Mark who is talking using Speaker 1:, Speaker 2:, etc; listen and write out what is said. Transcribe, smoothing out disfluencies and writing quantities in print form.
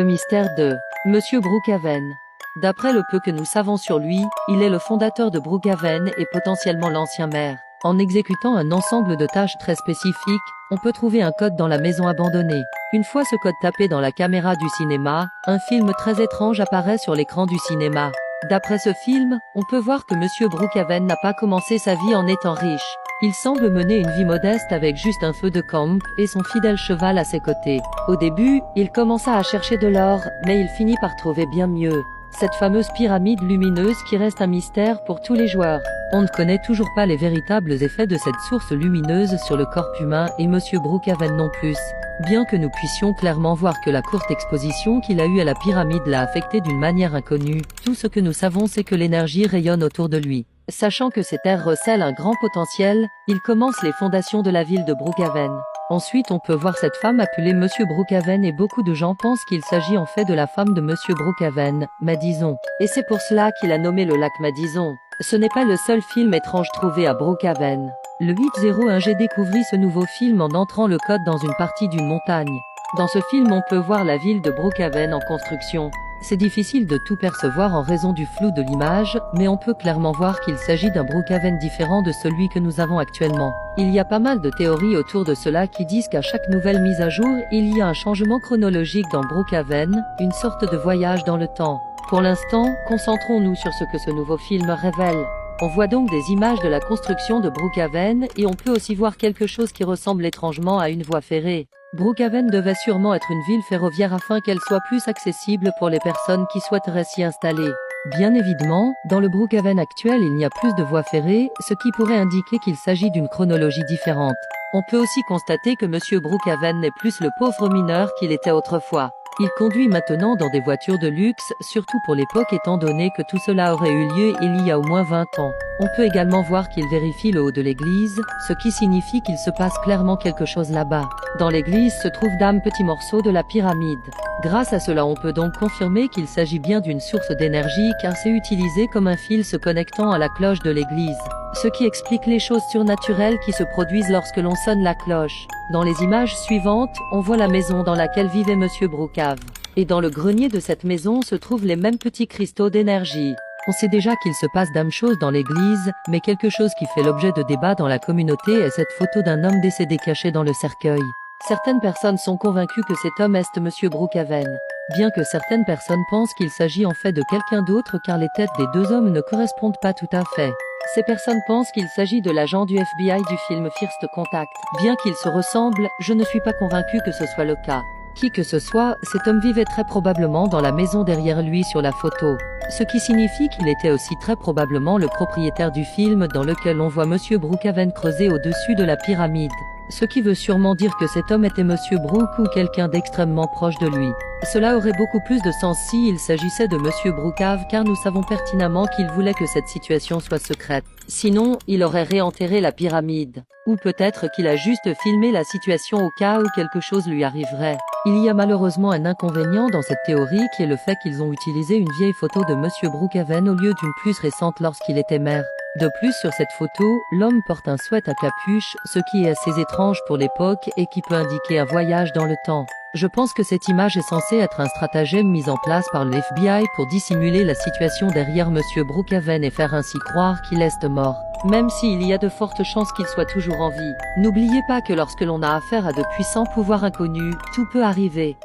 Speaker 1: Le mystère de Monsieur Brookhaven. D'après le peu que nous savons sur lui, il est le fondateur de Brookhaven et potentiellement l'ancien maire. En exécutant un ensemble de tâches très spécifiques, on peut trouver un code dans la maison abandonnée. Une fois ce code tapé dans la caméra du cinéma, un film très étrange apparaît sur l'écran du cinéma. D'après ce film, on peut voir que Monsieur Brookhaven n'a pas commencé sa vie en étant riche. Il semble mener une vie modeste avec juste un feu de camp et son fidèle cheval à ses côtés. Au début, il commença à chercher de l'or, mais il finit par trouver bien mieux. Cette fameuse pyramide lumineuse qui reste un mystère pour tous les joueurs. On ne connaît toujours pas les véritables effets de cette source lumineuse sur le corps humain et Monsieur Brookhaven non plus. Bien que nous puissions clairement voir que la courte exposition qu'il a eue à la pyramide l'a affecté d'une manière inconnue, tout ce que nous savons c'est que l'énergie rayonne autour de lui. Sachant que ces terres recèlent un grand potentiel, il commence les fondations de la ville de Brookhaven. Ensuite on peut voir cette femme appelée Monsieur Brookhaven et beaucoup de gens pensent qu'il s'agit en fait de la femme de Monsieur Brookhaven, Madison. Et c'est pour cela qu'il a nommé le lac Madison. Ce n'est pas le seul film étrange trouvé à Brookhaven. Le 801G découvrit ce nouveau film en entrant le code dans une partie d'une montagne. Dans ce film on peut voir la ville de Brookhaven en construction. C'est difficile de tout percevoir en raison du flou de l'image, mais on peut clairement voir qu'il s'agit d'un Brookhaven différent de celui que nous avons actuellement. Il y a pas mal de théories autour de cela qui disent qu'à chaque nouvelle mise à jour, il y a un changement chronologique dans Brookhaven, une sorte de voyage dans le temps. Pour l'instant, concentrons-nous sur ce que ce nouveau film révèle. On voit donc des images de la construction de Brookhaven et on peut aussi voir quelque chose qui ressemble étrangement à une voie ferrée. Brookhaven devait sûrement être une ville ferroviaire afin qu'elle soit plus accessible pour les personnes qui souhaiteraient s'y installer. Bien évidemment, dans le Brookhaven actuel il n'y a plus de voies ferrées, ce qui pourrait indiquer qu'il s'agit d'une chronologie différente. On peut aussi constater que Monsieur Brookhaven n'est plus le pauvre mineur qu'il était autrefois. Il conduit maintenant dans des voitures de luxe, surtout pour l'époque étant donné que tout cela aurait eu lieu il y a au moins 20 ans. On peut également voir qu'il vérifie le haut de l'église, ce qui signifie qu'il se passe clairement quelque chose là-bas. Dans l'église se trouvent d'un petit morceau de la pyramide. Grâce à cela on peut donc confirmer qu'il s'agit bien d'une source d'énergie car c'est utilisé comme un fil se connectant à la cloche de l'église. Ce qui explique les choses surnaturelles qui se produisent lorsque l'on sonne la cloche. Dans les images suivantes, on voit la maison dans laquelle vivait Monsieur Brookhaven. Et dans le grenier de cette maison se trouvent les mêmes petits cristaux d'énergie. On sait déjà qu'il se passe d'âmes choses dans l'église, mais quelque chose qui fait l'objet de débats dans la communauté est cette photo d'un homme décédé caché dans le cercueil. Certaines personnes sont convaincues que cet homme est Monsieur Brookhaven. Bien que certaines personnes pensent qu'il s'agit en fait de quelqu'un d'autre car les têtes des deux hommes ne correspondent pas tout à fait. Ces personnes pensent qu'il s'agit de l'agent du FBI du film First Contact. Bien qu'ils se ressemblent, je ne suis pas convaincu que ce soit le cas. Qui que ce soit, cet homme vivait très probablement dans la maison derrière lui sur la photo. Ce qui signifie qu'il était aussi très probablement le propriétaire du film dans lequel on voit Monsieur Brookhaven creuser au-dessus de la pyramide. Ce qui veut sûrement dire que cet homme était Monsieur Brook ou quelqu'un d'extrêmement proche de lui. Cela aurait beaucoup plus de sens si il s'agissait de Monsieur Brookhaven car nous savons pertinemment qu'il voulait que cette situation soit secrète. Sinon, il aurait réenterré la pyramide. Ou peut-être qu'il a juste filmé la situation au cas où quelque chose lui arriverait. Il y a malheureusement un inconvénient dans cette théorie qui est le fait qu'ils ont utilisé une vieille photo de Monsieur Brookhaven au lieu d'une plus récente lorsqu'il était maire. De plus sur cette photo, l'homme porte un sweat à capuche, ce qui est assez étrange pour l'époque et qui peut indiquer un voyage dans le temps. Je pense que cette image est censée être un stratagème mis en place par le FBI pour dissimuler la situation derrière Monsieur Brookhaven et faire ainsi croire qu'il est mort. Même s'il y a de fortes chances qu'il soit toujours en vie. N'oubliez pas que lorsque l'on a affaire à de puissants pouvoirs inconnus, tout peut arriver.